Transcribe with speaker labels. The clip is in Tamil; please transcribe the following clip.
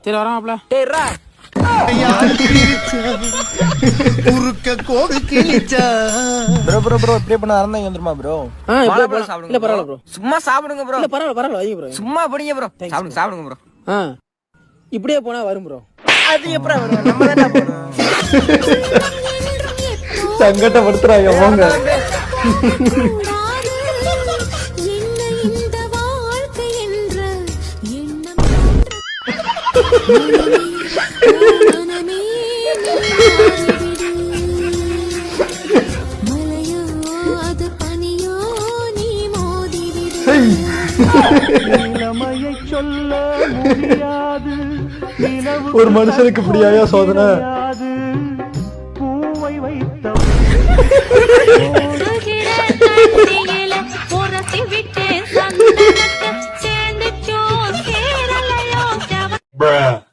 Speaker 1: சரி வராமப்ல.
Speaker 2: டேய்ரா
Speaker 3: குறுக்க கோடு கிழிச்சா.
Speaker 2: ப்ரோ இப்படியே பண்ண அரந்தாங்க வந்துருமா ப்ரோ?
Speaker 1: இல்ல
Speaker 2: சாப்பிடுங்க.
Speaker 1: பரவாயில்ல ப்ரோ.
Speaker 2: சும்மா சாப்பிடுங்க ப்ரோ.
Speaker 1: இல்ல பரவாயில்ல வைங்க ப்ரோ.
Speaker 2: சும்மா படிங்க ப்ரோ. சாப்பிடுங்க ப்ரோ.
Speaker 1: இப்படியே போனா வரும் ப்ரோ.
Speaker 2: அது எப்பறா வரும்? நம்ம தான போறோம்.
Speaker 4: சங்கடப்படுத்துறாங்க போங்க. ஒரு மனுஷனுக்கு இப்படியா சோதனை?
Speaker 5: பூவை வைத்த
Speaker 6: Bruh.